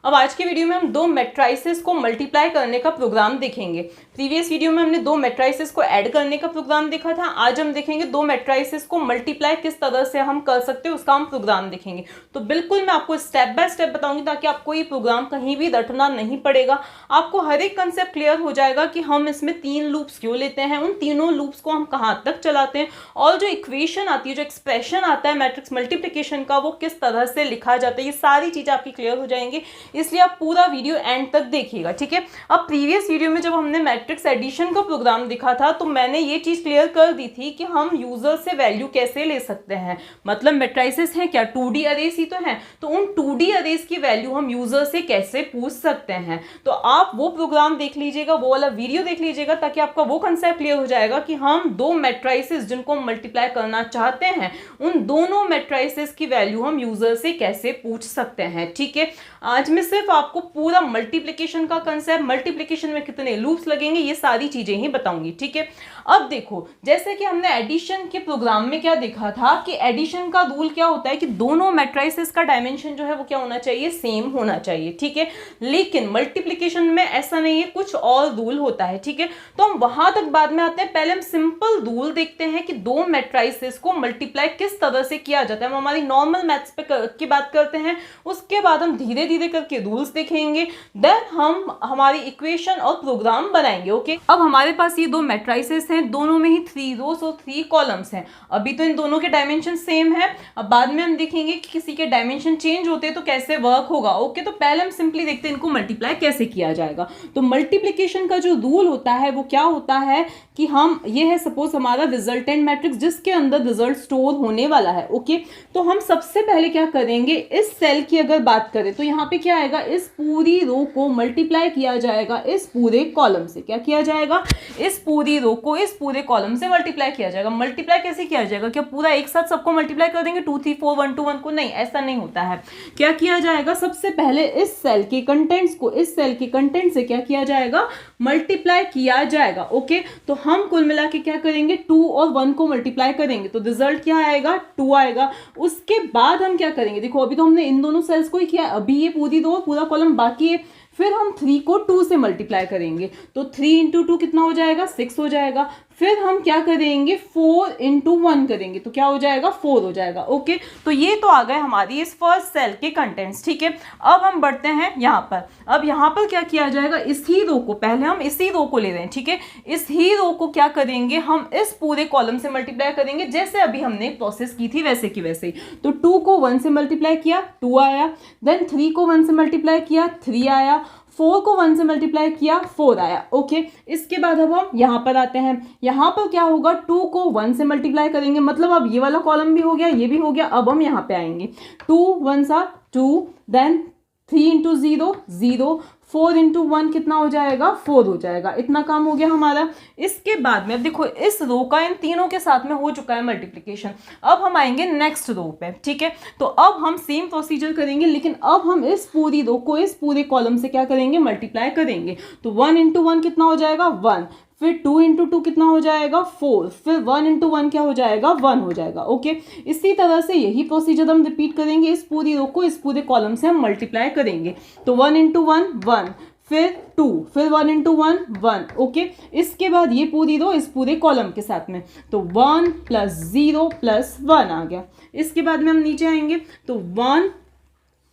अब आज के वीडियो में हम दो मैट्राइसेस को मल्टीप्लाई करने का प्रोग्राम देखेंगे। प्रीवियस वीडियो में हमने दो मैट्राइसेस को ऐड करने का प्रोग्राम देखा था। आज हम देखेंगे दो मैट्राइसेस को मल्टीप्लाई किस तरह से हम कर सकते हैं, उसका हम प्रोग्राम देखेंगे। तो बिल्कुल मैं आपको स्टेप बाय स्टेप बताऊंगी ताकि आपको ये प्रोग्राम कहीं भी रटना नहीं पड़ेगा। आपको हर एक कंसेप्ट क्लियर हो जाएगा कि हम इसमें तीन लूप्स क्यों लेते हैं, उन तीनों लूप्स को हम कहाँ तक चलाते हैं और जो इक्वेशन आती है, जो एक्सप्रेशन आता है मैट्रिक्स मल्टीप्लिकेशन का, वो किस तरह से लिखा जाता है। ये सारी चीजें आपकी क्लियर हो जाएंगी, इसलिए आप पूरा वीडियो एंड तक देखिएगा, ठीक है। अब प्रीवियस वीडियो में जब हमने मैट्रिक्स एडिशन का प्रोग्राम देखा था तो मैंने ये चीज क्लियर कर दी थी कि हम यूजर से वैल्यू कैसे ले सकते हैं। मतलब मैट्रिसेस हैं क्या, 2D अरेज ही तो हैं, तो उन 2D अरेज की वैल्यू हम यूजर से कैसे पूछ सकते हैं। तो आप वो प्रोग्राम देख लीजिएगा, वो वाला वीडियो देख लीजिएगा, ताकि आपका वो कंसेप्ट क्लियर हो जाएगा कि हम दो मैट्रिसेस जिनको हम मल्टीप्लाई करना चाहते हैं, उन दोनों मैट्रिसेस की वैल्यू हम यूजर से कैसे पूछ सकते हैं, ठीक है। आज मैं सिर्फ आपको पूरा मल्टीप्लिकेशन का कंसेप्ट, मल्टीप्लिकेशन में कितने लूप्स लगेंगे, ये सारी चीजें ही बताऊंगी, ठीक है। अब देखो, जैसे कि हमने एडिशन के प्रोग्राम में क्या देखा था कि एडिशन का रूल क्या होता है कि दोनों मैट्रिसेस का डायमेंशन जो है वो क्या होना चाहिए, सेम होना चाहिए, ठीक है। लेकिन मल्टीप्लिकेशन में ऐसा नहीं है, कुछ और रूल होता है, ठीक है। तो हम वहां तक बाद में आते हैं। पहले हम सिंपल रूल देखते हैं कि दो मैट्रिसेस को मल्टीप्लाई किस तरह से किया जाता है। हम हमारी नॉर्मल मैथ्स पे की बात करते हैं, उसके बाद हम धीरे धीरे करके रूल्स देखेंगे, देन हम हमारी इक्वेशन और प्रोग्राम बनाएंगे, ओके। अब हमारे पास ये दो मैट्रिसेस हैं, दोनों में ही 3 रोज और 3 कॉलम्स हैं। अभी तो इन दोनों के डायमेंशन सेम है, अब बाद में हम देखेंगे कि किसी के डायमेंशन चेंज होते हैं तो कैसे वर्क होगा, ओके। तो पहले हम सिंपली देखते हैं इनको मल्टीप्लाई कैसे किया जाएगा। तो मल्टीप्लिकेशन का जो रूल होता है वो क्या होता है कि हम, ये है सपोज हमारा रिजल्टेंट मैट्रिक्स जिसके अंदर रिजल्ट स्टोर होने वाला है, ओके। तो हम सबसे पहले क्या करेंगे, इस सेल की अगर बात करें तो यहाँ पे क्या आएगा, इस पूरी रो को मल्टीप्लाई किया जाएगा इस पूरे कॉलम से। क्या किया जाएगा, इस पूरी रो को इस पूरे कॉलम से मल्टीप्लाई किया जाएगा। मल्टीप्लाई कैसे किया जाएगा, क्या पूरा एक साथ सबको मल्टीप्लाई कर देंगे 2 3 4 1 2 1 को, नहीं, ऐसा नहीं होता है। क्या किया जाएगा, सबसे पहले इस सेल के कंटेंट्स को इस सेल के कंटेंट से क्या किया जाएगा, मल्टीप्लाई किया जाएगा, ओके। तो हम कुल मिला के क्या करेंगे, 2 और 1 को मल्टीप्लाई करेंगे तो रिजल्ट क्या आएगा, 2 आएगा। उसके बाद हम क्या करेंगे, देखो अभी तो हमने इन दोनों सेल्स को ही किया, अभी ये पूरी रो पूरा कॉलम बाकी है। फिर हम 3 को 2 से मल्टीप्लाई करेंगे तो 3 इंटू 2 कितना हो जाएगा, 6 हो जाएगा। फिर हम क्या करेंगे, 4 इंटू 1 करेंगे तो क्या हो जाएगा, 4 हो जाएगा, ओके। तो ये तो आ गए हमारी इस फर्स्ट सेल के कंटेंट्स, ठीक है। अब हम बढ़ते हैं यहाँ पर। अब यहाँ पर क्या किया जाएगा, इसी रो को, पहले हम इसी रो को ले रहे हैं, ठीक है। इस ही रो को क्या करेंगे, हम इस पूरे कॉलम से मल्टीप्लाई करेंगे, जैसे अभी हमने प्रोसेस की थी वैसे की वैसे ही। तो 2 को 1 से मल्टीप्लाई किया, 2 आया। देन 3 को 1 से मल्टीप्लाई किया, 3 आया। 4 को 1 से मल्टीप्लाई किया, 4 आया, ओके। इसके बाद अब हम यहाँ पर आते हैं। यहाँ पर क्या होगा, 2 को 1 से मल्टीप्लाई करेंगे, मतलब अब ये वाला कॉलम भी हो गया, ये भी हो गया। अब हम यहाँ पे आएंगे, 2 1 2, देन 3 इंटू 0 0, 4 इंटू 1 कितना हो जाएगा, 4 हो जाएगा। इतना काम हो गया हमारा। इसके बाद में अब देखो, इस रो का इन तीनों के साथ में हो चुका है मल्टीप्लिकेशन। अब हम आएंगे नेक्स्ट रो पे, ठीक है। तो अब हम सेम प्रोसीजर करेंगे, लेकिन अब हम इस पूरी रो को इस पूरे कॉलम से क्या करेंगे, मल्टीप्लाई करेंगे। तो 1 इंटू 1 कितना हो जाएगा, 1। फिर 2 इंटू 2 कितना हो जाएगा, 4। फिर 1 इंटू 1 क्या हो जाएगा, 1 हो जाएगा, ओके। इसी तरह से यही प्रोसीजर हम रिपीट करेंगे, इस पूरी रो को इस पूरे कॉलम से हम मल्टीप्लाई करेंगे। तो 1 इंटू 1 1, फिर 2, फिर 1 इंटू 1 1, ओके। इसके बाद ये पूरी रो इस पूरे कॉलम के साथ में, तो 1 प्लस 0 प्लस 1 आ गया। इसके बाद में हम नीचे आएंगे तो 1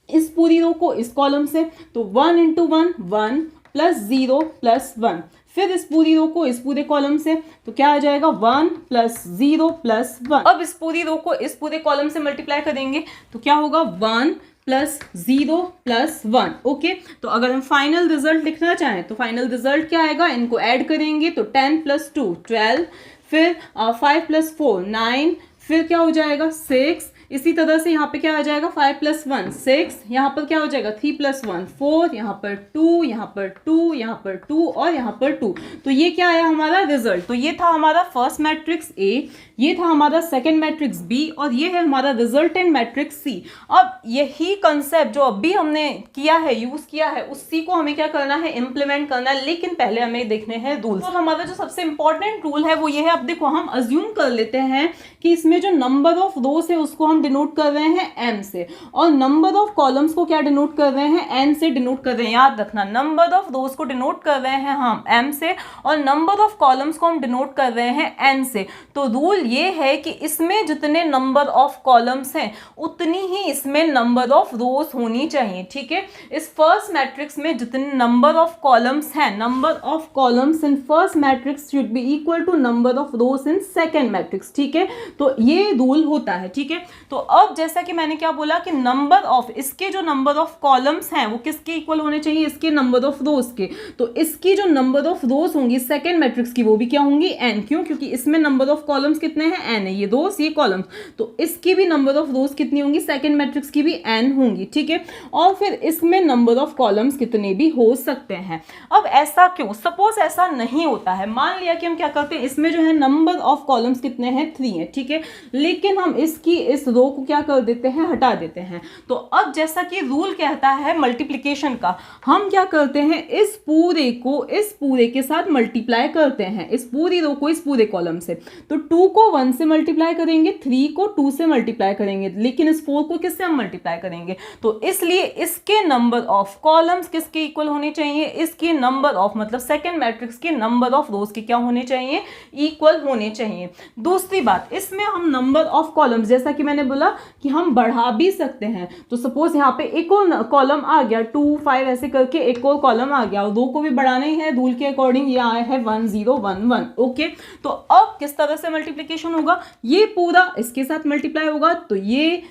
इस पूरी रो को इस कॉलम से, तो 1 इंटू 1 1 प्लस 0 प्लस 1। फिर इस पूरी रो को इस पूरे कॉलम से, तो क्या आ जाएगा, 1 प्लस 0 प्लस 1। अब इस पूरी रो को इस पूरे कॉलम से मल्टीप्लाई करेंगे तो क्या होगा, 1 प्लस 0 प्लस 1, ओके। तो अगर हम फाइनल रिजल्ट लिखना चाहें तो फाइनल रिजल्ट क्या आएगा, इनको ऐड करेंगे तो 10 प्लस 2 12, फिर 5 प्लस 4 9, फिर क्या हो जाएगा, 6। इसी तरह से यहाँ पे क्या आ जाएगा, 5 प्लस 1 6, यहाँ पर क्या हो जाएगा, 3 प्लस 1 4, यहाँ पर 2, यहाँ पर 2, यहाँ पर 2 और यहाँ पर 2। तो ये क्या आया हमारा रिजल्ट। तो ये था हमारा फर्स्ट मैट्रिक्स A, ये था हमारा सेकंड मैट्रिक्स B और ये है हमारा रिजल्टेंट मैट्रिक्स C। अब यही कंसेप्ट जो अभी हमने किया है, यूज किया है, उसी को हमें क्या करना है, इंप्लीमेंट करना है। लेकिन पहले हमें देखने हैं रूल्स। तो हमारा जो सबसे इंपॉर्टेंट रूल है वो ये है, अब देखो हम अज्यूम कर लेते हैं कि इसमें जो नंबर ऑफ रोज है उसको हम हम डिनोट कर रहे हैं m से, और नंबर ऑफ कॉलम्स को क्या डिनोट कर रहे हैं, n से डिनोट कर रहे हैं। याद रखना, नंबर ऑफ रोज को डिनोट कर रहे हैं हम m से, और नंबर ऑफ कॉलम्स को हम डिनोट कर रहे हैं n से। तो रूल ये है कि इसमें जितने नंबर ऑफ कॉलम्स हैं उतनी ही इसमें नंबर ऑफ रोज होनी चाहिए। ठीक है, इस फर्स्ट मैट्रिक्स में जितने नंबर ऑफ कॉलम्स हैं, number of columns in first matrix should be equal to number of rows in second matrix. ठीक है, तो ये रूल होता है। ठीक है, तो अब जैसा कि मैंने क्या बोला कि नंबर ऑफ, इसके जो नंबर ऑफ कॉलम्स हैं वो किसके इक्वल होने चाहिए, इसके नंबर ऑफ रोज के। तो इसकी जो नंबर ऑफ रोज होंगी सेकंड मैट्रिक्स की वो भी क्या होंगी, n। क्यों? क्योंकि इसमें नंबर ऑफ कॉलम्स कितने हैं, n है, ये रोज ये कॉलम्स, तो इसकी भी नंबर ऑफ रोज कितनी होंगी, सेकंड मैट्रिक्स की भी n होंगी। ठीक है, और फिर इसमें नंबर ऑफ कॉलम्स कितने भी हो सकते हैं। अब ऐसा क्यों, सपोज ऐसा नहीं होता है, मान लिया कि हम क्या करते हैं, इसमें जो है नंबर ऑफ कॉलम्स कितने हैं, 3 है। ठीक है, लेकिन हम इसकी इस रो को क्या कर देते हैं, हटा देते हैं। तो अब जैसा कि रूल कहता है मल्टीप्लिकेशन का, हम क्या करते हैं, इस पूरे को इस पूरे के साथ मल्टीप्लाई करते हैं, इस पूरी रो को इस पूरे कॉलम से। तो 2 को 1 से मल्टीप्लाई करेंगे, 3 को 2 से मल्टीप्लाई करेंगे, लेकिन इस 4 को किससे हम मल्टीप्लाई करेंगे। तो इसलिए इसके नंबर ऑफ कॉलम्स किसके इक्वल होने चाहिए, इसके नंबर ऑफ, मतलब सेकंड मैट्रिक्स के नंबर ऑफ रोज के क्या होने चाहिए, इक्वल होने चाहिए। दूसरी बात, इसमें हम नंबर ऑफ कॉलम्स, जैसा कि मैंने बोला कि हम बढ़ा भी सकते हैं। तो सपोज यहाँ पे एक और कॉलम आ गया, 2 5 ऐसे करके एक और कॉलम आ गया, और 2 को भी बढ़ाना ही है रूल के अकॉर्डिंग, ये आया है 1 0 1 1। ओके, तो अब किस तरह से मल्टीप्लिकेशन होगा, ये पूरा इसके साथ मल्टीप्लाई होगा, तो ये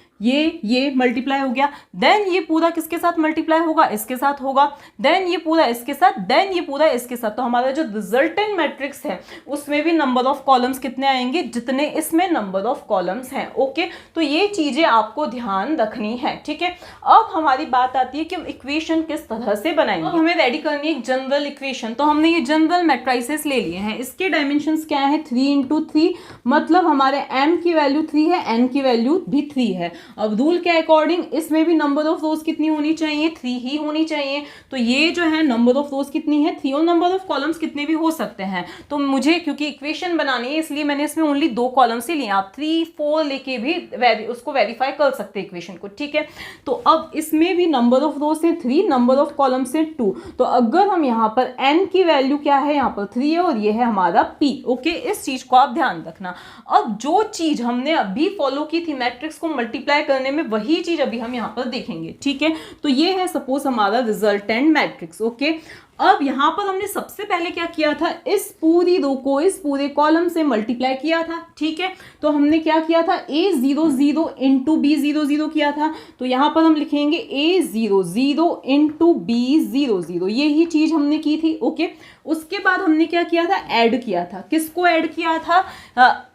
मल्टीप्लाई हो गया, देन ये पूरा किसके साथ मल्टीप्लाई होगा, इसके साथ होगा, देन ये पूरा इसके साथ, देन ये पूरा इसके साथ। तो हमारा जो रिजल्टेंट मैट्रिक्स है उसमें भी नंबर ऑफ कॉलम्स कितने आएंगे, जितने इसमें नंबर ऑफ कॉलम्स हैं। ओके, तो ये चीजें आपको ध्यान रखनी है। ठीक है, अब हमारी बात आती है कि हम इक्वेशन किस तरह से बनाएंगे। अब हमें रेडी करनी है एक जनरल इक्वेशन। तो हमने ये जनरल मैट्रिसेस ले लिए हैं, इसके डायमेंशंस क्या है, 3 × 3, मतलब हमारे m की वैल्यू 3 है, n की वैल्यू भी 3 है। अब रूल के अकॉर्डिंग इसमें भी नंबर ऑफ रोज कितनी होनी चाहिए, 3 ही होनी चाहिए। तो ये जो है नंबर ऑफ रोज कितनी है, 3, और नंबर ऑफ कॉलम्स कितने भी हो सकते हैं। तो मुझे क्योंकि इक्वेशन बनानी है इसलिए मैंने इसमें ओनली 2 कॉलम्स ही लिए, आप 3 4 लेके भी उसको वेरीफाई कर सकते हैं इक्वेशन को। ठीक है, तो अब इसमें भी नंबर ऑफ रोज है 3, नंबर ऑफ कॉलम्स है 2। तो अगर हम यहाँ पर n की वैल्यू क्या है, यहाँ पर 3 है, और ये है हमारा p। ओके, इस चीज को आप ध्यान रखना। अब जो चीज हमने अभी फॉलो की थी मैट्रिक्स को मल्टीप्लाई करने में, वही चीज अभी हम यहाँ पर देखेंगे। ठीक है, तो ये है सपोज हमारा रिजल्टेंट मैट्रिक्स। ओके, अब यहाँ पर हमने सबसे पहले क्या किया था, इस पूरी रो को इस पूरे कॉलम से मल्टीप्लाई किया था। ठीक है, तो हमने क्या किया था, a0 0 × b0 0 किया था। तो यहाँ पर हम लिखेंगे a0 0 × b0 0, यही चीज हमने की थी। ओके, उसके बाद हमने क्या किया था, ऐड किया था। किसको ऐड किया था,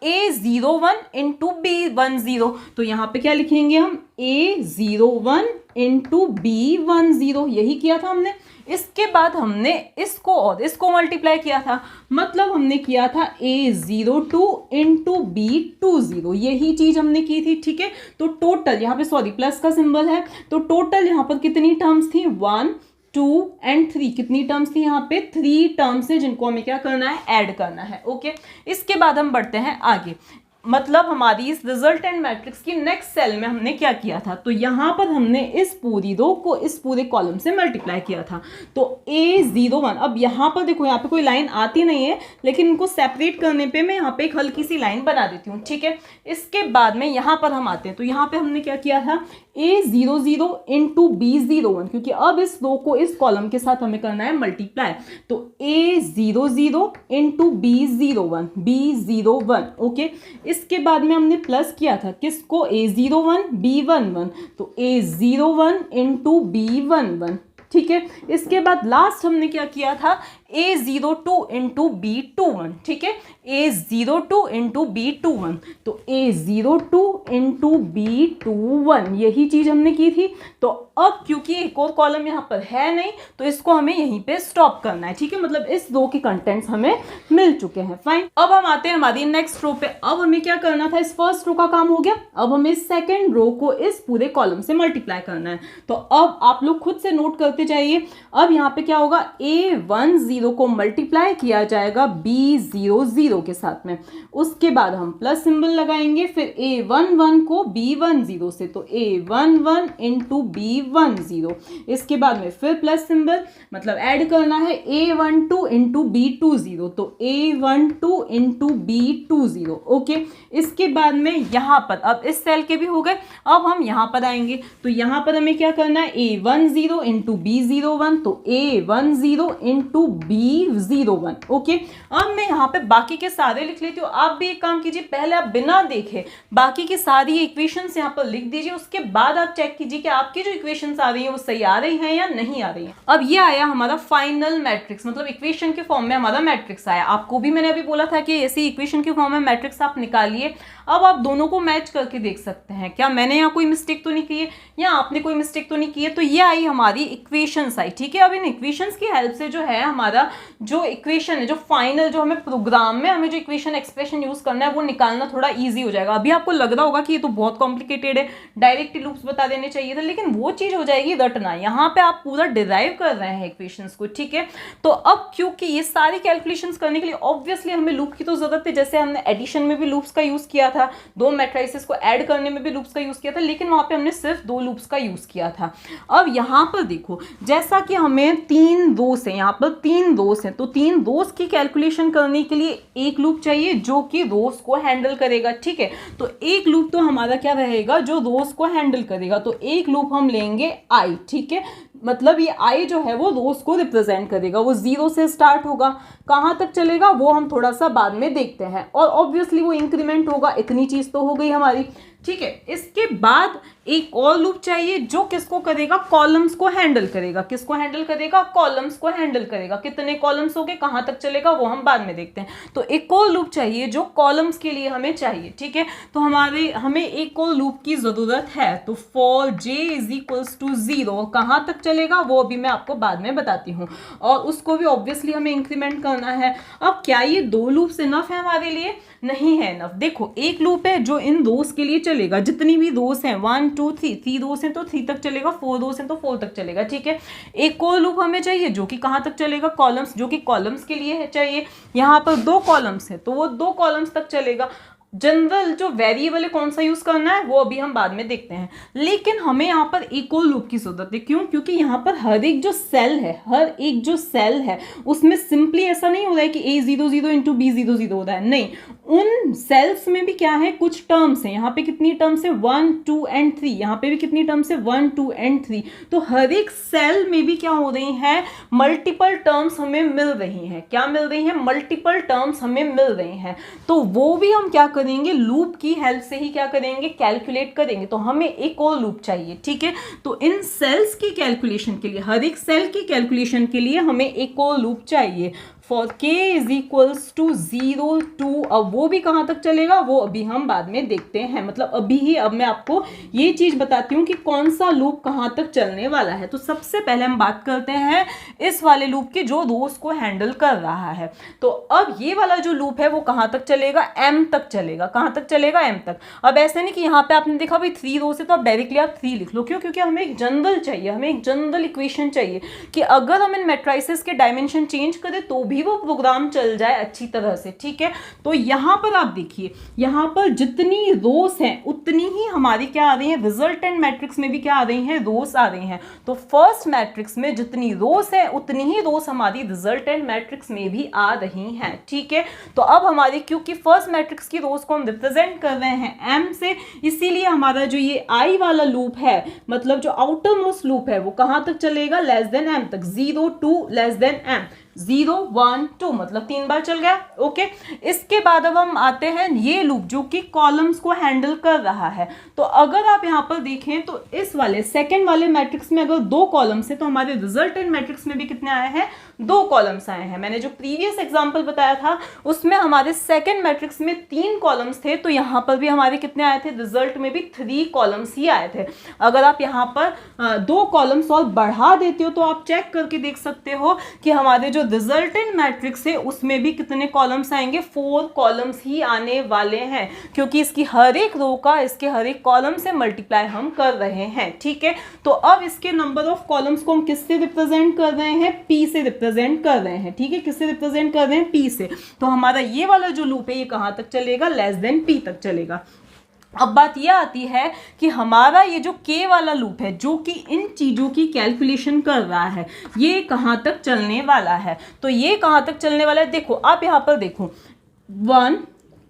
a01 × b10। तो यहाँ पे क्या लिखेंगे हम, a01 × b10, यही किया था हमने। इसके बाद हमने इसको और इसको मल्टीप्लाई किया था, मतलब हमने किया था a02 × b20, यही चीज हमने की थी। ठीक है, तो टोटल यहाँ पे सॉरी प्लस का सिंबल है, तो टोटल यहाँ पर कितनी टर्म्स थी, 1 2 और 3, कितनी टर्म्स थी यहाँ पे, 3 टर्म्स है जिनको हमें क्या करना है, ऐड करना है। ओके, इसके बाद हम बढ़ते हैं आगे, मतलब हमारी इस रिजल्टेंट मैट्रिक्स की नेक्स्ट सेल में हमने क्या किया था, तो यहाँ पर हमने इस पूरी रो को इस पूरे कॉलम से मल्टीप्लाई किया था। तो a01, अब यहाँ पर देखो, यहाँ पे कोई लाइन आती नहीं है, लेकिन इनको सेपरेट करने पे मैं यहाँ पे एक हल्की सी लाइन बना देती हूँ। ठीक है, इसके बाद में यहाँ पर हम आते हैं, तो यहाँ पे हमने क्या किया था, a00 × b01, क्योंकि अब इस रो को इस कॉलम के साथ हमें करना है मल्टीप्लाई। तो a00 × b01 ओके, इसके बाद में हमने प्लस किया था किसको, a01 b11, तो a01 × b11। ठीक है, इसके बाद लास्ट हमने क्या किया था, a02 × b21। ठीक है, a02 × b21, तो a02 × b21, यही चीज हमने की थी। तो अब क्योंकि एक और कॉलम यहाँ पर है नहीं, तो इसको हमें यहीं पे स्टॉप करना है। ठीक है, मतलब इस रो के कंटेंट्स हमें मिल चुके हैं। फाइन, अब हम आते हैं हमारी नेक्स्ट रो पे। अब हमें क्या करना था, इस फर्स्ट रो का काम हो गया, अब हमें सेकेंड रो को इस पूरे कॉलम से मल्टीप्लाई करना है। तो अब आप लोग खुद से नोट करके करते जाइए। अब यहाँ पे क्या होगा, A10 को मल्टीप्लाई किया जाएगा B00 के साथ में, उसके बाद हम प्लस सिंबल लगाएंगे, फिर A11 को B10 से, तो A11 इंटू B10, इसके बाद में फिर प्लस सिंबल, मतलब ऐड करना है A12 इंटू B20, तो A12 इंटू B20। ओके, इसके बाद में यहाँ पर अब इस सेल के भी हो गए, अब हम यहाँ पर आएंगे, तो यहाँ पर हमें क्या करना है, A10 इंटू B01, तो A10 इंटू B01। ओके, अब मैं यहाँ पे बाकी के सारे लिख लेती हूँ। आप भी एक काम कीजिए, पहले आप बिना देखे बाकी की सारी इक्वेशंस यहाँ पर लिख दीजिए, उसके बाद आप चेक कीजिए कि आपकी जो इक्वेशंस आ रही है वो सही आ रही हैं या नहीं आ रही है। अब ये आया हमारा फाइनल मैट्रिक्स, मतलब इक्वेशन के फॉर्म में हमारा मैट्रिक्स आया। आपको भी मैंने अभी बोला था कि ऐसी इक्वेशन के फॉर्म में मैट्रिक्स आप निकालिए। अब आप दोनों को मैच करके देख सकते हैं, क्या मैंने यहाँ कोई मिस्टेक तो नहीं की है या आपने कोई मिस्टेक तो नहीं की है। तो ये आई हमारी इक्वेशंस आई, ठीक है। अब इन इक्वेशंस की हेल्प से जो है हमारा जो इक्वेशन है, जो फाइनल जो हमें प्रोग्राम में हमें जो इक्वेशन एक्सप्रेशन यूज करना है वो निकालना थोड़ा ईजी हो जाएगा। अभी आपको लग रहा होगा कि ये तो बहुत कॉम्प्लिकेटेड है, डायरेक्ट लूप्स बता देने चाहिए था, लेकिन वो चीज हो जाएगी रटना। यहाँ पे आप पूरा डिराइव कर रहे हैं इक्वेशंस को, ठीक है। तो अब क्योंकि ये सारी कैलकुलेशंस करने के लिए ऑब्वियसली हमें लूप की तो जरूरत है, जैसे हमने एडिशन में भी लूप्स का यूज किया था, दो मैट्रिसेस को ऐड करने में भी लूप्स का यूज किया था, लेकिन वहां पे हमने सिर्फ दो लूप्स का यूज किया था। अब यहाँ पर देखो, जैसा कि हमें तीन रोस है, यहाँ पर तीन रोस है, तो तीन रोस की कैलकुलेशन करने के लिए एक लूप चाहिए जो कि रोस को हैंडल करेगा, ठीक है। तो एक लूप तो हमारा क्या रहेगा, जो रोस को हैंडल करेगा, तो एक लूप हम लेंगे आई, ठीक है। मतलब ये आई जो है वो रोस को रिप्रेजेंट करेगा, वो 0 से स्टार्ट होगा, कहाँ तक चलेगा वो हम थोड़ा सा बाद में देखते हैं, और ऑब्वियसली वो इंक्रीमेंट होगा। इतनी चीज तो हो गई हमारी, ठीक है। इसके बाद एक और लूप चाहिए जो किसको करेगा, कॉलम्स को हैंडल करेगा। किसको हैंडल करेगा, कॉलम्स को हैंडल करेगा। कितने कॉलम्स हो गए, कहां तक चलेगा वो हम बाद में देखते हैं। तो एक और लूप चाहिए जो कॉलम्स के लिए हमें चाहिए, ठीक है। तो हमें एक और लूप की जरूरत है। तो for j is equals to 0 कहां तक चलेगा वो अभी मैं आपको बाद में बताती हूँ, और उसको भी ऑब्वियसली हमें इंक्रीमेंट करना है। अब क्या ये दो लूप्स इनफ है हमारे लिए, नहीं है इनफ। देखो एक लूप है जो इन रोस के लिए चलेगा, जितनी भी रोस हैं 1 2 3 रोस हैं तो 3 तक चलेगा, 4 रोस हैं तो 4 तक चलेगा, ठीक है। एक और लूप हमें चाहिए जो कि कहां तक चलेगा, कॉलम्स, जो कि कॉलम्स के लिए है चाहिए। यहाँ पर दो कॉलम्स है तो वो दो कॉलम्स तक चलेगा। जनरल जो वेरिएबल है कौन सा यूज करना है वो अभी हम बाद में देखते हैं, लेकिन हमें यहाँ पर एक और लूप की जरूरत है। क्यों, क्योंकि यहाँ पर हर एक जो सेल है उसमें सिंपली ऐसा नहीं हो रहा है कि A00 इंटू B00 हो रहा है, नहीं, उन सेल्स में भी क्या है, कुछ टर्म्स हैं। यहाँ पे कितनी टर्म्स है, 1 2 एंड 3, यहाँ पे भी कितनी टर्म्स है, 1 2 एंड 3। तो हर एक सेल में भी क्या हो रही है, मल्टीपल टर्म्स हमें मिल रही हैं। क्या मिल रही हैं, मल्टीपल टर्म्स हमें मिल रही हैं। तो वो भी हम क्या करेंगे, लूप की हेल्प से ही क्या करेंगे, कैलकुलेट करेंगे। तो हमें एक और लूप चाहिए, ठीक है। तो इन सेल्स की कैलकुलेशन के लिए, हर एक सेल की कैलकुलेशन के लिए हमें एक और लूप चाहिए। For k is equals to 0 2, अब वो भी कहाँ तक चलेगा वो अभी हम बाद में देखते हैं। मतलब अभी ही अब मैं आपको ये चीज बताती हूँ कि कौन सा लूप कहाँ तक चलने वाला है। तो सबसे पहले हम बात करते हैं इस वाले लूप की जो रोस को हैंडल कर रहा है। तो अब ये वाला जो लूप है वो कहाँ तक चलेगा, m तक चलेगा। कहाँ तक चलेगा, m तक। अब ऐसे नहीं कि यहाँ पे आपने देखा भाई 3 रोस है तो आप डायरेक्टली आप 3 लिख लो। क्यों, क्योंकि हमें एक जनरल चाहिए, हमें एक जनरल इक्वेशन चाहिए कि अगर हम इन मैट्रिसेस के डायमेंशन चेंज करें तो भी वो प्रोग्राम चल जाए अच्छी तरह से, ठीक है। तो यहां पर आप देखिए, यहां पर जितनी रोस हैं उतनी ही हमारी क्या आ रही है, रिजल्टेंट मैट्रिक्स में भी क्या आ रही है, रोस आ रही हैं। तो फर्स्ट मैट्रिक्स में जितनी रोस है उतनी ही रोस हमारी रिजल्टेंट मैट्रिक्स में भी आ रही हैं, ठीक है। तो अब हमारी, क्योंकि फर्स्ट मैट्रिक्स की रोस को हम रिप्रेजेंट कर रहे हैं m से, इसीलिए हमारा जो ये i वाला लूप है, मतलब जो आउटर मोस्ट लूप है वो कहां तक चलेगा, लेस देन m तक। 0 2 लेस देन m, 0 1 2, मतलब 3 बार चल गया, ओके। इसके बाद अब हम आते हैं ये लूप जो कि कॉलम्स को हैंडल कर रहा है। तो अगर आप यहाँ पर देखें तो इस वाले सेकंड वाले मैट्रिक्स में अगर 2 कॉलम्स है तो हमारे रिजल्टेंट मैट्रिक्स में भी कितने आए हैं, 2 कॉलम्स आए हैं। मैंने जो प्रीवियस एग्जांपल बताया था उसमें हमारे सेकंड मैट्रिक्स में 3 कॉलम्स थे, तो यहाँ पर भी हमारे कितने आए थे, रिजल्ट में भी 3 कॉलम्स ही आए थे। अगर आप यहाँ पर 2 कॉलम्स और बढ़ा देते हो तो आप चेक करके देख सकते हो कि हमारे जो रिजल्टेंट सेकेंड मैट्रिक्स है उसमें भी कितने कॉलम्स आएंगे, 4 कॉलम्स ही आने वाले हैं, क्योंकि इसकी हर एक रो का इसके हर एक कॉलम से मल्टीप्लाई हम कर रहे हैं। ठीक है, तो अब इसके नंबर ऑफ कॉलम्स को हम किससे रिप्रेजेंट कर रहे हैं, पी से रिप्रेजेंट कर रहे हैं। ठीक है, किससे रिप्रेजेंट कर रहे हैं, पी से। तो हमारा ये वाला जो लूप है ये कहां तक चलेगा, लेस देन पी तक चलेगा। अब बात यह आती है कि हमारा ये जो के वाला लूप है जो कि इन चीज़ों की कैलकुलेशन कर रहा है, ये कहाँ तक चलने वाला है। तो ये कहाँ तक चलने वाला है, देखो आप यहाँ पर देखो 1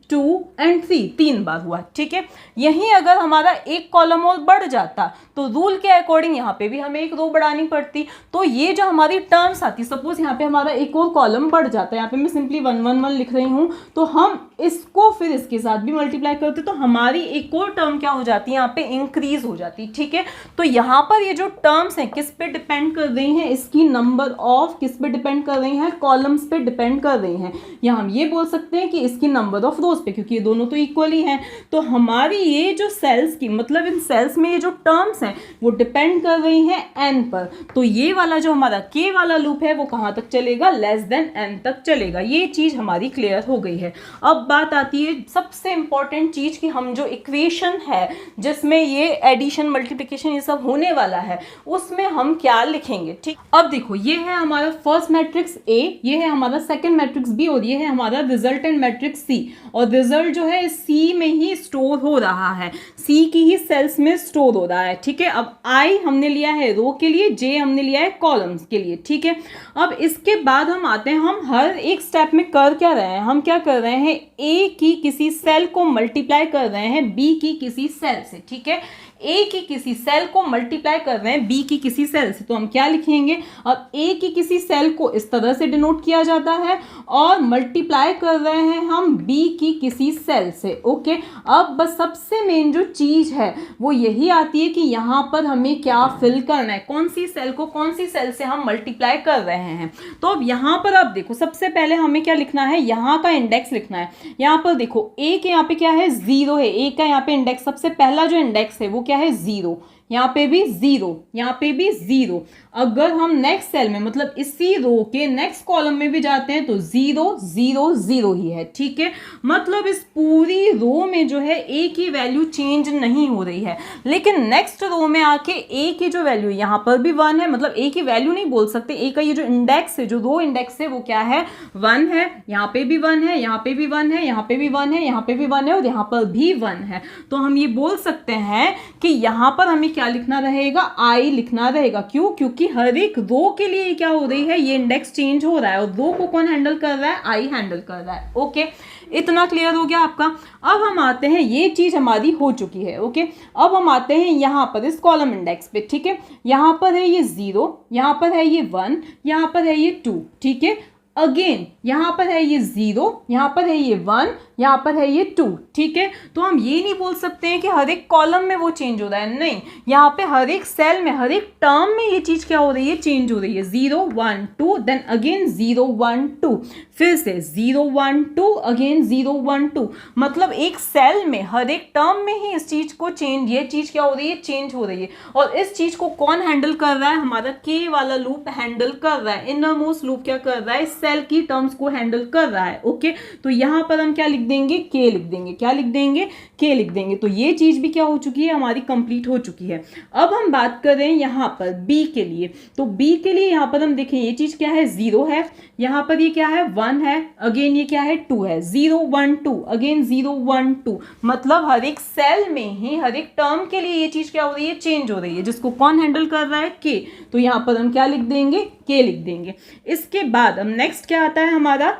2 एंड 3 3 बार हुआ। ठीक है, यहीं अगर हमारा एक कॉलम और बढ़ जाता तो रूल के अकॉर्डिंग यहाँ पे भी हमें एक रो बढ़ानी पड़ती। तो ये जो हमारी टर्म्स आती, सपोज यहाँ पे हमारा एक और कॉलम बढ़ जाता है, यहाँ पे मैं सिंपली 1 1 1 लिख रही हूँ, तो हम इसको फिर इसके साथ भी मल्टीप्लाई करते तो हमारी एक और टर्म क्या हो जाती है, यहाँ पे इंक्रीज हो जाती। ठीक है, तो यहाँ पर ये जो टर्म्स हैं किस पे डिपेंड कर रही हैं, इसकी नंबर ऑफ किस पे डिपेंड कर रही हैं, कॉलम्स पे डिपेंड कर रही हैं, या हम ये बोल सकते हैं कि इसकी नंबर ऑफ रोज पे, क्योंकि ये दोनों तो इक्वल ही हैं। तो हमारी ये जो सेल्स की मतलब इन सेल्स में ये जो टर्म्स हैं वो डिपेंड कर रही हैं n पर। तो ये वाला जो हमारा k वाला लूप है वो कहाँ तक चलेगा, लेस देन n तक चलेगा। ये चीज हमारी क्लियर हो गई है। अब बात आती है सबसे इंपॉर्टेंट चीज की, हम जो इक्वेशन है जिसमें ये एडिशन मल्टीप्लिकेशन ये सब होने वाला है उसमें हम क्या लिखेंगे। ठीक, अब देखो ये है हमारा फर्स्ट मैट्रिक्स A, ये है हमारा सेकंड मैट्रिक्स B और ये है हमारा रिजल्टेंट मैट्रिक्स C। और रिजल्ट जो है C में ही स्टोर हो रहा है, C की ही सेल्स में स्टोर हो रहा है। ठीक है, अब I हमने लिया है रो के लिए, J हमने लिया है कॉलम्स के लिए। ठीक है, अब इसके बाद हम आते हैं, हम हर एक स्टेप में कर क्या रहे हैं, हम क्या कर रहे हैं, A की किसी सेल को मल्टीप्लाई कर रहे हैं B की किसी सेल से। ठीक है, A की किसी सेल को मल्टीप्लाई कर रहे हैं B की किसी सेल से, तो हम क्या लिखेंगे, अब A की किसी सेल को इस तरह से डिनोट किया जाता है और मल्टीप्लाई कर रहे हैं हम B की किसी सेल से। ओके, अब बस सबसे मेन जो चीज है वो यही आती है कि यहाँ पर हमें क्या फिल करना है, कौन सी सेल को कौन सी सेल से हम मल्टीप्लाई कर रहे हैं। तो अब यहाँ पर आप देखो सबसे पहले हमें क्या लिखना है, यहाँ का इंडेक्स लिखना है। यहाँ पर देखो A के यहाँ पे क्या है, 0 है, A का यहाँ पे इंडेक्स सबसे पहला जो इंडेक्स है वो क्या है, 0, यहाँ पे भी 0, यहाँ पे भी 0। अगर हम नेक्स्ट सेल में मतलब इसी रो के नेक्स्ट कॉलम में भी जाते हैं तो 0 0 0 ही है। ठीक है, मतलब इस पूरी रो में जो है A की वैल्यू चेंज नहीं हो रही है, लेकिन नेक्स्ट रो में आके A की जो वैल्यू है यहाँ पर भी 1 है, मतलब A की वैल्यू नहीं बोल सकते, A का ये जो इंडेक्स है, जो रो इंडेक्स है वो क्या है, 1 है, यहाँ पे भी 1 है, यहाँ पे भी 1 है, यहाँ पे भी 1 है, यहाँ पे भी 1 है और यहाँ पर भी 1 है। तो हम ये बोल सकते हैं कि यहाँ पर हमें क्या लिखना रहेगा, I लिखना रहेगा। क्यों, क्योंकि हर एक रो के लिए क्या हो रही है, ये इंडेक्स चेंज हो रहा है और रो को कौन हैंडल कर रहा है, I हैंडल कर रहा है। ओके, इतना क्लियर हो गया आपका। अब हम आते हैं, ये चीज हमारी हो चुकी है। ओके, अब हम आते हैं यहाँ पर इस कॉलम इंडेक्स पे। ठीक है, यहाँ पर है ये 0, यहाँ पर है ये 1, यहाँ पर है ये 2। ठीक है, अगेन यहाँ पर है ये 0, यहाँ पर है ये 1, यहाँ पर है ये 2। ठीक है, तो हम ये नहीं बोल सकते हैं कि हर एक कॉलम में वो चेंज हो रहा है, नहीं, यहाँ पे हर एक सेल में हर एक टर्म में ये चीज क्या हो रही है, चेंज हो रही है। 0 1 2 देन अगेन 0 1 2, फिर से 0 1 2 अगेन 0 1 2, मतलब एक सेल में हर एक टर्म में ही इस चीज को चेंज, ये चीज क्या हो रही है, चेंज हो रही है। और इस चीज को कौन हैंडल कर रहा है, हमारा के वाला लूप हैंडल कर रहा है। इनर मोस्ट लूप क्या कर रहा है, सेल की टर्म्स को हैंडल कर रहा है। ओके, तो यहाँ पर हम क्या लिख देंगे, के लिख देंगे, क्या लिख देंगे, के लिख देंगे। तो ये चीज भी क्या हो चुकी है, हमारी कंप्लीट हो चुकी है। अब हम बात कर रहे हैं यहाँ पर बी के लिए, तो बी के लिए यहाँ पर हम देखें ये चीज क्या है, 0 है, यहाँ पर ये क्या है, 1 है, अगेन ये क्या है, 2 है, 0 1 2 अगेन 0 1 2, मतलब हर एक सेल में ही हर एक टर्म के लिए ये चीज क्या हो रही है, चेंज हो रही है, जिसको कौन हैंडल कर रहा है, के। तो यहाँ पर हम क्या लिख देंगे, के लिख देंगे। इसके बाद अब नेक्स्ट क्या आता है हमारा,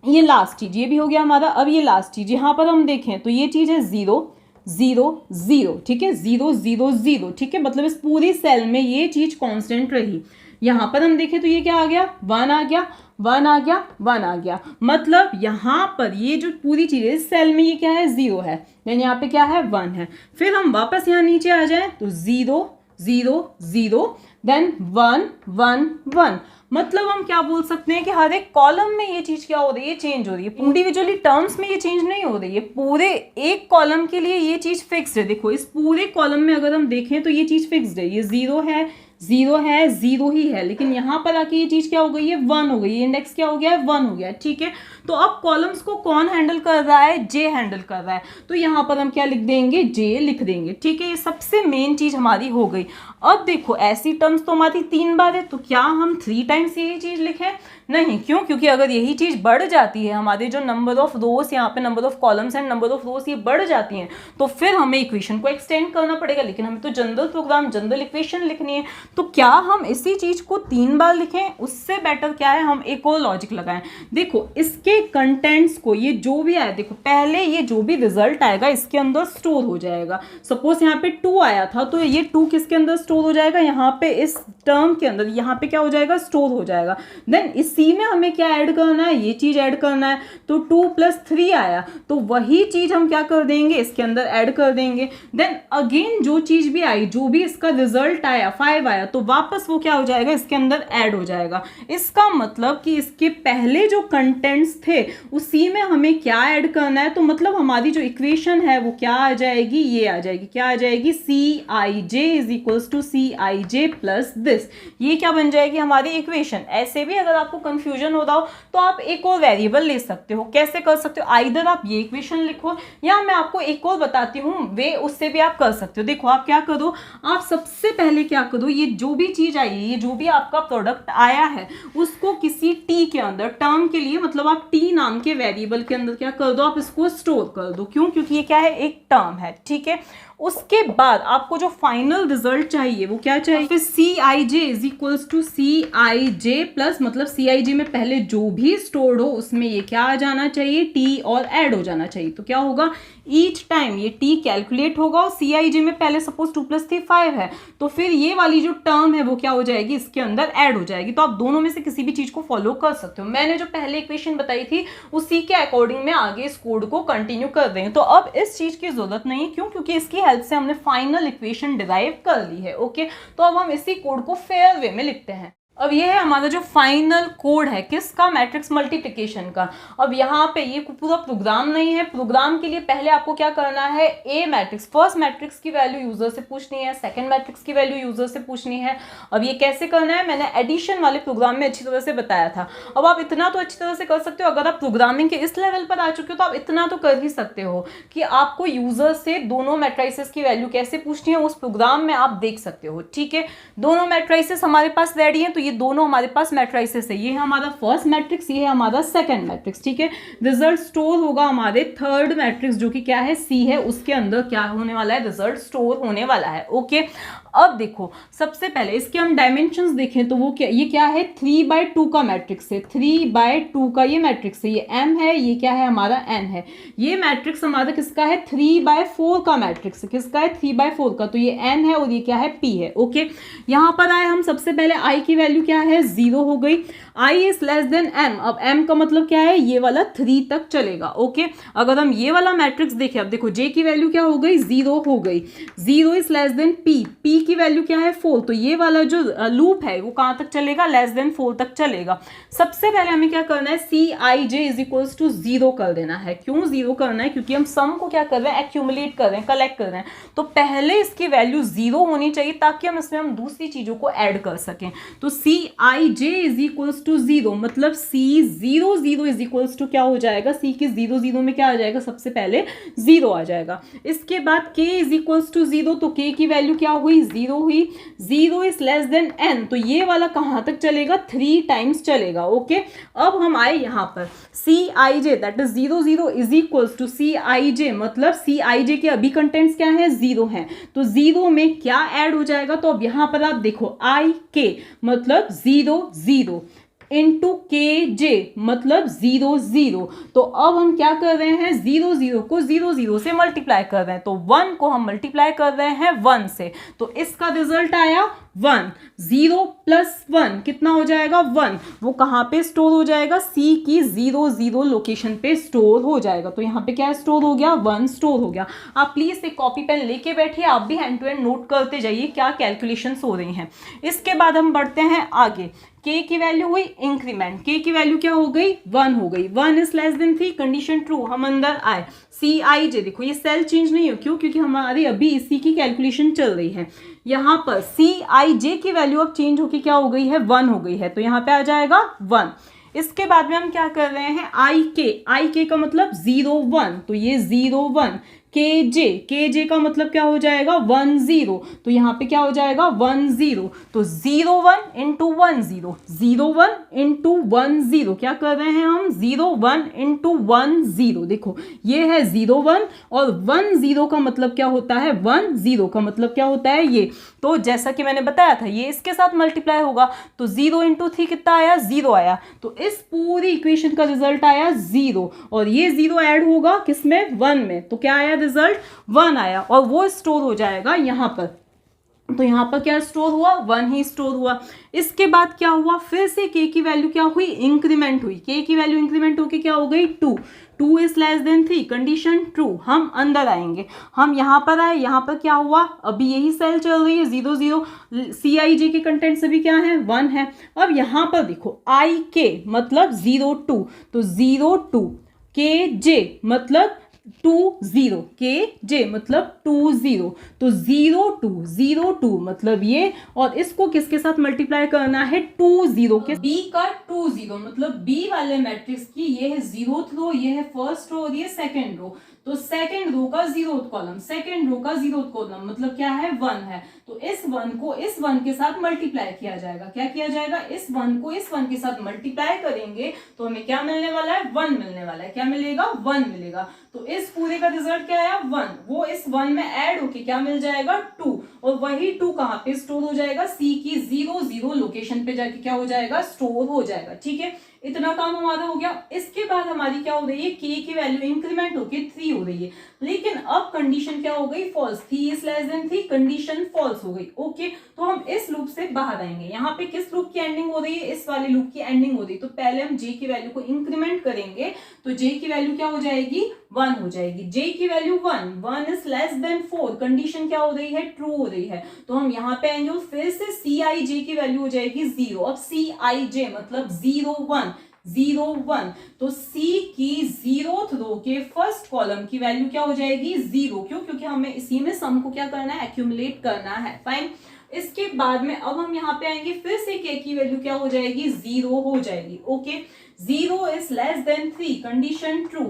ये लास्ट चीज, ये भी हो गया हमारा। अब ये लास्ट चीज यहाँ पर हम देखें तो ये चीज है 0 0 0। ठीक है, 0 0 0। ठीक है, मतलब इस पूरी सेल में ये चीज कांस्टेंट रही। यहाँ पर हम देखें तो ये क्या आ गया, 1 आ गया, 1 आ गया, 1 आ गया, मतलब यहाँ पर ये जो पूरी चीज है इस सेल में ये क्या है, 0 है, यानी यहाँ पे क्या है, 1 है। फिर हम वापस यहाँ नीचे आ जाए तो 0 0 0 देन 1 1 1, मतलब हम क्या बोल सकते हैं कि हर एक कॉलम में ये चीज क्या हो रही है, चेंज हो रही है। इंडिविजुअली टर्म्स में ये चेंज नहीं हो रही है, पूरे एक कॉलम के लिए ये चीज फिक्स्ड है। देखो इस पूरे कॉलम में अगर हम देखें तो ये चीज फिक्स्ड है, ये 0 है, 0 है, 0 ही है, लेकिन यहाँ पर आके ये चीज क्या हो गई है, 1 हो गई, ये इंडेक्स क्या हो गया है, 1 हो गया, ठीक है। तो अब कॉलम्स को कौन हैंडल कर रहा है, जे हैंडल कर रहा है, तो यहाँ पर हम क्या लिख देंगे, जे लिख देंगे, ठीक है। ये सबसे मेन चीज हमारी हो गई। अब देखो ऐसी टर्म्स तो हमारी 3 बार है, तो क्या हम 3 टाइम्स यही चीज लिखें, नहीं, क्यों, क्योंकि अगर यही चीज बढ़ जाती है, हमारे जो नंबर ऑफ रोज, यहाँ पे number of columns and number of रोज ये बढ़ जाती हैं, तो फिर हमें इक्वेशन को एक्सटेंड करना पड़ेगा, लेकिन हमें तो जनरल प्रोग्राम, जनरल इक्वेशन लिखनी है। तो क्या हम इसी चीज को 3 बार लिखें, उससे बेटर क्या है, हम एक और लॉजिक लगाएं। देखो इसके कंटेंट्स को, ये जो भी आया, देखो पहले ये जो भी रिजल्ट आएगा इसके अंदर स्टोर हो जाएगा। सपोज यहाँ पे 2 आया था, तो ये 2 किसके अंदर स्टोर हो जाएगा, यहाँ पे इस टर्म के अंदर, यहाँ पे क्या हो जाएगा, स्टोर हो जाएगा। देन इसी में हमें क्या ऐड करना है, ये चीज ऐड करना है, तो 2 + 3 आया, तो वही चीज हम क्या कर देंगे, इसके अंदर ऐड कर देंगे। देन अगेन जो चीज भी आई, जो भी इसका रिजल्ट आया, 5 आया, तो वापस वो क्या हो जाएगा, इसके अंदर ऐड हो जाएगा। इसका मतलब कि इसके पहले जो कंटेंट्स थे उसी में हमें क्या ऐड करना है, तो मतलब हमारी जो इक्वेशन है वो क्या आ जाएगी, ये आ जाएगी, क्या आ जाएगी, Cij = Cij प्लस दिस, ये क्या बन जाएगी हमारी इक्वेशन। ऐसे भी अगर आपको कंफ्यूजन हो रहा हो तो आप एक और वेरिएबल ले सकते हो, कैसे कर सकते हो, आइदर आप ये इक्वेशन लिखो, या मैं आपको एक और बताती हूँ वे, उससे भी आप कर सकते हो। देखो आप क्या करो, आप सबसे पहले क्या करो, ये जो भी चीज आई है, ये जो भी आपका प्रोडक्ट आया है, उसको किसी टी के अंदर, टर्म के लिए मतलब आप टी नाम के वेरिएबल के अंदर क्या कर दो, आप इसको स्टोर कर दो। क्यों, क्योंकि ये क्या है, एक टर्म है, ठीक है। उसके बाद आपको जो फाइनल रिजल्ट चाहिए वो क्या चाहिए, फिर Cij = Cij प्लस, मतलब Cij में पहले जो भी स्टोर्ड हो उसमें ये क्या आ जाना चाहिए, टी और ऐड हो जाना चाहिए। तो क्या होगा, ईच टाइम ये टी कैलकुलेट होगा, और Cij में पहले सपोज 2 + 3 5 है, तो फिर ये वाली जो टर्म है वो क्या हो जाएगी, इसके अंदर ऐड हो जाएगी। तो आप दोनों में से किसी भी चीज को फॉलो कर सकते हो। मैंने जो पहले इक्वेशन बताई थी उसी के अकॉर्डिंग में आगे इस कोड को कंटिन्यू कर रहे हैं। तो अब इस चीज की जरूरत नहीं है, क्यों, क्योंकि इसकी हेल्प से हमने फाइनल इक्वेशन डिराइव कर ली है। ओके, तो अब हम इसी कोड को फेयर वे में लिखते हैं। अब ये है हमारा जो फाइनल कोड है, किसका, मैट्रिक्स मल्टीप्लिकेशन का। अब यहाँ पे ये पूरा प्रोग्राम नहीं है, प्रोग्राम के लिए पहले आपको क्या करना है, ए मैट्रिक्स, फर्स्ट मैट्रिक्स की वैल्यू यूजर से पूछनी है, सेकंड मैट्रिक्स की वैल्यू यूजर से पूछनी है। अब ये कैसे करना है, मैंने एडिशन वाले प्रोग्राम में अच्छी तरह से बताया था। अब आप इतना तो अच्छी तरह से कर सकते हो, अगर आप प्रोग्रामिंग के इस लेवल पर आ चुके हो तो आप इतना तो कर ही सकते हो कि आपको यूजर से दोनों मैट्रिसेस की वैल्यू कैसे पूछनी है, उस प्रोग्राम में आप देख सकते हो, ठीक है। दोनों मैट्रिसेस हमारे पास रेडी है, तो ये दोनों हमारे पास मैट्रिसेस है, ये है हमारा फर्स्ट मैट्रिक्स, ये है हमारा सेकंड मैट्रिक्स, ठीक है। रिजल्ट स्टोर होगा हमारे थर्ड मैट्रिक्स जो कि क्या है, सी है, उसके अंदर क्या होने वाला है, रिजल्ट स्टोर होने वाला है। ओके, अब देखो सबसे पहले इसके हम डायमेंशंस देखें तो वो क्या, ये क्या है, 3/2 का मैट्रिक्स है, 3/2 का ये मैट्रिक्स है, ये m है, ये क्या है हमारा n है। ये मैट्रिक्स हमारा किसका है, 3/4 का मैट्रिक्स है, किसका है, 3/4 का, तो ये n है और ये क्या है, p है। ओके, यहाँ पर आए हम, सबसे पहले i की वैल्यू क्या है, 0 हो गई, i is less then m। अब m का मतलब क्या है, ये वाला 3 तक चलेगा। ओके, अगर हम ये वाला मैट्रिक्स देखें, अब देखो j की वैल्यू क्या हो गई, 0 हो गई, 0 इज लेस देन p की वैल्यू क्या है, 4, तो ये वाला जो लूप है वो कहां तक चलेगा, लेस देन 4 तक चलेगा। सबसे पहले हमें क्या करना है, Cij = 0 कर देना है। क्यों 0 करना है, क्योंकि हम सम को क्या कर रहे हैं, एक्यूमुलेट कर रहे हैं, कलेक्ट कर रहे हैं, तो पहले इसकी वैल्यू 0 होनी चाहिए ताकि हम इसमें दूसरी चीजों को ऐड कर सकें। तो Cij = 0 मतलब C00 क्या हो जाएगा, C के 00 में क्या आ जाएगा, सबसे पहले 0 आ जाएगा। इसके बाद k = 0, तो k की वैल्यू क्या हुई, 0 हुई, 0 इज लेस देन n, तो ये वाला कहां तक चलेगा, 3 टाइम्स चलेगा। ओके, अब हम आए यहां पर Cij that is 00 is equal to Cij, मतलब Cij के अभी कंटेंट्स क्या है, 0 है, तो 0 में क्या ऐड हो जाएगा, तो अब यहां पर आप देखो ik मतलब 0 0 इंटू kj मतलब 0 0, तो अब हम क्या कर रहे हैं, 0 0 को 0 0 से मल्टीप्लाई कर रहे हैं, तो 1 को हम मल्टीप्लाई कर रहे हैं 1 से, तो इसका रिजल्ट आया 1, 0 + 1 कितना हो जाएगा, 1, वो कहाँ पे स्टोर हो जाएगा, C की 0 0 लोकेशन पे स्टोर हो जाएगा। तो यहाँ पे क्या स्टोर हो गया, 1 स्टोर हो गया। आप प्लीज एक कॉपी पेन लेके बैठिए, आप भी हैंड टू हैंड नोट करते जाइए क्या कैलकुलेशंस हो रही हैं। इसके बाद हम बढ़ते हैं आगे, k की वैल्यू हुई इंक्रीमेंट, k की वैल्यू क्या हो गई, 1 हो गई, 1 is less than 3, condition true, हम अंदर आए। Cij देखो ये सेल चेंज नहीं हो, क्यों, क्योंकि हमारी अभी इसी की कैलकुलेशन चल रही है। यहाँ पर Cij की वैल्यू अब चेंज होके क्या हो गई है, 1 हो गई है, तो यहाँ पे आ जाएगा 1। इसके बाद में हम क्या कर रहे हैं, आई के का मतलब 0 1, तो ये 0 1। के जे का मतलब क्या हो जाएगा, 1 0, तो यहाँ पे क्या हो जाएगा 1 0, तो 0 1 इंटू 1 0, 0 1 इंटू 1 0, क्या कर रहे हैं हम, 0 1 इंटू 1 0। देखो ये है 0 1 और 1 0 का मतलब क्या होता है, 1 0 का मतलब क्या होता है ये, तो जैसा कि मैंने बताया था ये इसके साथ मल्टीप्लाई होगा, तो 0 इंटू 3 कितना आया, 0 आया, तो इस पूरी इक्वेशन का रिजल्ट आया 0, और ये 0 ऐड होगा किसमें, 1 में, तो क्या आया रिजल्ट, 1 आया, और वो स्टोर हो जाएगा यहाँ पर, तो यहाँ पर क्या स्टोर हुआ, 1 ही स्टोर हुआ। इसके बाद क्या हुआ, फिर से k की वैल्यू क्या हुई, इंक्रीमेंट हुई, k की वैल्यू इंक्रीमेंट होके क्या हो गई, 2 is less than 3, condition true. हम अंदर आएंगे, हम यहाँ पर आए, यहाँ पर क्या हुआ, अभी यही सेल चल रही है 0 0, Cij के कंटेंट सभी क्या है, 1 है। अब यहाँ पर देखो ik मतलब 0 2, तो 0 2, kj मतलब 2 0, के जे मतलब 2 0, तो 0 2 0 2 मतलब ये, और इसको किसके साथ मल्टीप्लाई करना है, 2 0 के, बी का 2 0 मतलब बी वाले मैट्रिक्स की ये है 0th रो, ये है फर्स्ट रो और ये सेकंड रो, तो सेकंड रो का 0th कॉलम, सेकंड रो का 0th कॉलम मतलब क्या है, 1 है, तो इस 1 को इस 1 के साथ मल्टीप्लाई किया जाएगा, क्या किया जाएगा, इस 1 को इस 1 के साथ मल्टीप्लाई करेंगे तो हमें क्या मिलने वाला है, 1 मिलने वाला है, क्या मिलेगा, 1 मिलेगा, तो इस पूरे का रिजल्ट क्या आया, 1, वो इस 1 में ऐड होके क्या मिल जाएगा, 2, और वही 2 कहां पे स्टोर हो जाएगा, सी की 0 0 लोकेशन पे जाके क्या हो जाएगा, स्टोर हो जाएगा, ठीक है। इतना काम हमारा हो गया। इसके बाद हमारी क्या हो रही है, k की वैल्यू इंक्रीमेंट होके 3 हो रही है, लेकिन अब कंडीशन क्या हो गई, false, 3 is less than 3, condition false हो गई, ओके। तो हम इस लूप से बाहर आएंगे, यहाँ पे किस लूप की एंडिंग हो रही है, इस वाले लूप की एंडिंग हो रही है, तो पहले हम j की वैल्यू को इंक्रीमेंट करेंगे, तो j की वैल्यू क्या हो जाएगी, 1 हो जाएगी, j की value 1 is less then 4, condition क्या हो रही है, ट्रू हो रही है, तो हम यहाँ पे आएंगे और फिर से Cij की वैल्यू हो जाएगी 0, अब Cij मतलब 0 1 0 1, तो C की 0th रो के फर्स्ट कॉलम की वैल्यू क्या हो जाएगी, 0, क्यों, क्योंकि हमें इसी में सम को क्या करना है, एक्यूमुलेट करना है, फाइन। इसके बाद में अब हम यहाँ पे आएंगे, फिर से k की वैल्यू क्या हो जाएगी, 0 हो जाएगी, okay, 0 is less than 3, condition true.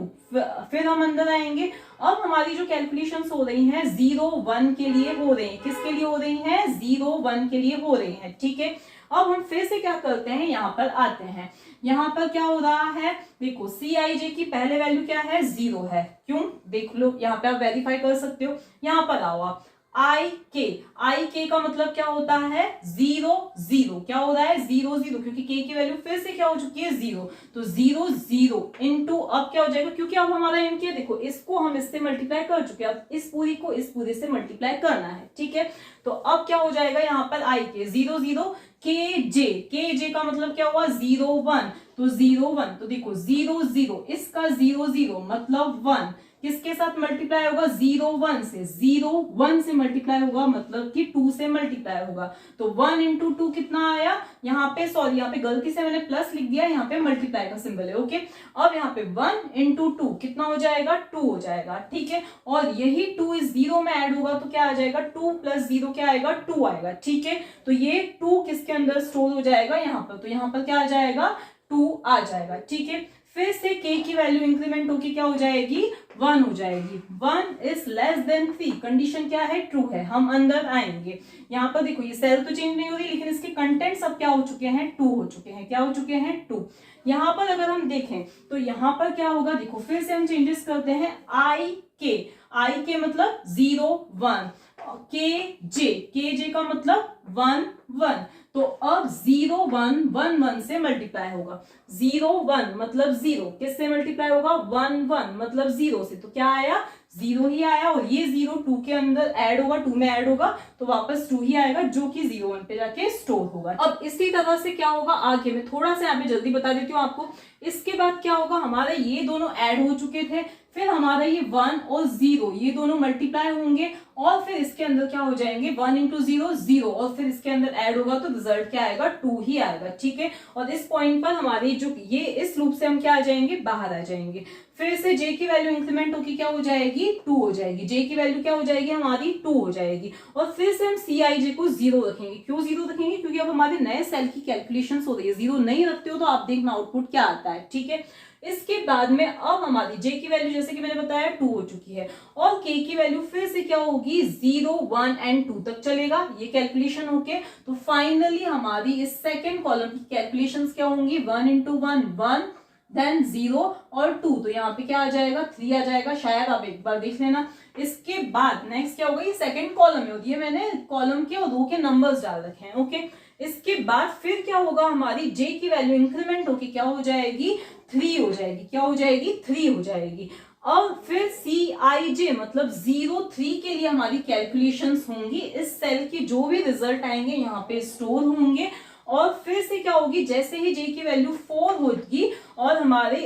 फिर हम अंदर आएंगे, अब हमारी जो कैलकुलेशंस हो रही हैं 0 1 के लिए हो रही हैं, किसके लिए हो रही हैं, 0 1 के लिए हो रही हैं, ठीक है। अब हम फिर से क्या करते हैं, यहाँ पर आते हैं, यहाँ पर क्या हो रहा है, देखो Cij की पहले वैल्यू क्या है, 0 है, क्यों, देख लो यहाँ पे आप वेरीफाई कर सकते हो, यहाँ पर आओ आप, ik का मतलब क्या होता है, 0 0, क्या हो रहा है, 0 0, क्योंकि k की वैल्यू फिर से क्या हो चुकी है, 0, तो 0 0 इंटू अब क्या हो जाएगा, क्योंकि अब हमारा एम क्या, देखो इसको हम इससे मल्टीप्लाई कर चुके हैं, अब इस पूरी को इस पूरे से मल्टीप्लाई करना है, ठीक है। तो अब क्या हो जाएगा, यहाँ पर ik 0 0, kj का मतलब क्या हुआ, 0 1, तो 0 1, तो देखो 0 0, इसका 0 0 मतलब 1, किसके साथ मल्टीप्लाई होगा, 0 1 से, 0 1 से मल्टीप्लाई होगा मतलब कि 2 से मल्टीप्लाई होगा, तो 1 इंटू 2 कितना आया, यहाँ पे सॉरी यहाँ पे गलती से मैंने प्लस लिख दिया, यहाँ पे मल्टीप्लाई का सिंबल है, ओके। अब यहाँ पे 1 इंटू 2 कितना हो जाएगा, 2 हो जाएगा, ठीक है, और यही 2 इस 0 में ऐड होगा तो क्या आ जाएगा, 2 प्लस 0 क्या आएगा, 2 आएगा, ठीक है। तो ये 2 किसके अंदर स्टोर हो जाएगा, यहाँ पर, तो यहाँ पर क्या आ जाएगा, 2 आ जाएगा, ठीक है। फिर से k की वैल्यू इंक्रीमेंट होके क्या हो जाएगी, 1 हो जाएगी, 1 इज लेस देन 3, कंडीशन क्या है, ट्रू है। हम अंदर आएंगे, यहाँ पर देखो ये सेल तो चेंज नहीं हो रही, लेकिन इसके कंटेंट सब क्या हो चुके हैं, 2 हो चुके हैं, क्या हो चुके हैं, 2। यहाँ पर अगर हम देखें तो यहाँ पर क्या होगा, देखो फिर से हम चेंजेस करते हैं, ik मतलब 0 1, kj का मतलब 1 1, तो अब 0 1 1 1 से मल्टीप्लाई होगा, 0 1 मतलब 0, किससे मल्टीप्लाई होगा, 1 1 मतलब 0 से, तो क्या आया, 0 ही आया, और ये 0 2 के अंदर ऐड होगा, 2 में ऐड होगा तो वापस 2 ही आएगा, जो कि 0 1 पे जाके स्टोर होगा। अब इसी तरह से क्या होगा आगे, मैं थोड़ा सा यहाँ पे जल्दी बता देती हूँ आपको। इसके बाद क्या होगा, हमारे ये दोनों ऐड हो चुके थे, फिर हमारा ये 1 और 0 ये दोनों मल्टीप्लाई होंगे और फिर इसके अंदर क्या हो जाएंगे 1 इंटू 0 0 और फिर इसके अंदर ऐड होगा तो रिजल्ट क्या आएगा 2 ही आएगा। ठीक है, और इस पॉइंट पर हमारी जो ये इस लूप से हम क्या आ जाएंगे बाहर आ जाएंगे। फिर से j की वैल्यू इंक्रीमेंट होगी क्या हो जाएगी 2 हो जाएगी, j की वैल्यू क्या हो जाएगी हमारी 2 हो जाएगी और फिर से हम Cij को 0 रखेंगे। क्यों 0 रखेंगे, क्योंकि अब हमारे नए सेल की कैलकुलेशन हो रही है। 0 नहीं रखते हो तो आप देखना आउटपुट क्या आता है। ठीक है, इसके बाद में अब हमारी j की वैल्यू जैसे कि मैंने बताया 2 हो चुकी है और k की वैल्यू फिर से क्या होगी 0 1 एंड 2 तक चलेगा ये कैलकुलेशन होके। तो फाइनली हमारी इस सेकेंड कॉलम की कैलकुलेशंस क्या होंगी 1 इंटू 1 1 देन 0 और 2, तो यहाँ पे क्या आ जाएगा 3 आ जाएगा शायद, आप एक बार देख लेना। इसके बाद नेक्स्ट क्या होगा, ये सेकंड कॉलम है, ये मैंने कॉलम के और रो के नंबर्स डाल रखे हैं। ओके, इसके बाद फिर क्या होगा हमारी j की वैल्यू इंक्रीमेंट होगी क्या हो जाएगी 3 हो जाएगी, क्या हो जाएगी 3 हो जाएगी। और फिर Cij मतलब 0 3 के लिए हमारी कैलकुलेशंस होंगी, इस सेल की जो भी रिजल्ट आएंगे यहाँ पे स्टोर होंगे और फिर से क्या होगी जैसे ही j की वैल्यू 4 होगी और हमारे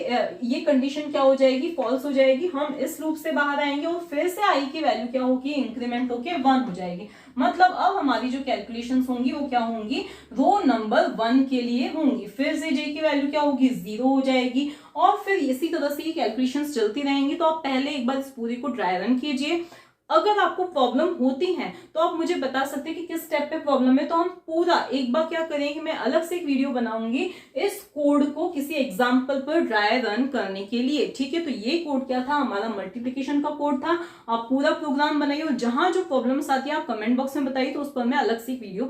ये कंडीशन क्या हो जाएगी फॉल्स हो जाएगी, हम इस लूप से बाहर आएंगे और फिर से i की वैल्यू क्या होगी इंक्रीमेंट होके 1 हो जाएगी। मतलब अब हमारी जो कैलकुलेशंस होंगी वो क्या होंगी रो नंबर 1 के लिए होंगी। फिर से j की वैल्यू क्या होगी 0 हो जाएगी और फिर इसी तरह से ये कैलकुलेशंस चलती रहेंगी। तो आप पहले एक बार इस पूरी को ड्राई रन कीजिए। अगर आपको प्रॉब्लम होती है तो आप मुझे बता सकते हैं कि किस स्टेप पे प्रॉब्लम है, तो हम पूरा एक बार क्या करेंगे मैं अलग से एक वीडियो बनाऊंगी इस कोड को किसी एग्जांपल पर ड्राई रन करने के लिए। ठीक है, तो ये कोड क्या था हमारा मल्टीप्लिकेशन का कोड था। आप पूरा प्रोग्राम बनाइए और जहां जो प्रॉब्लम्स आती है आप कमेंट बॉक्स में बताइए तो उस पर मैं अलग से एक वीडियो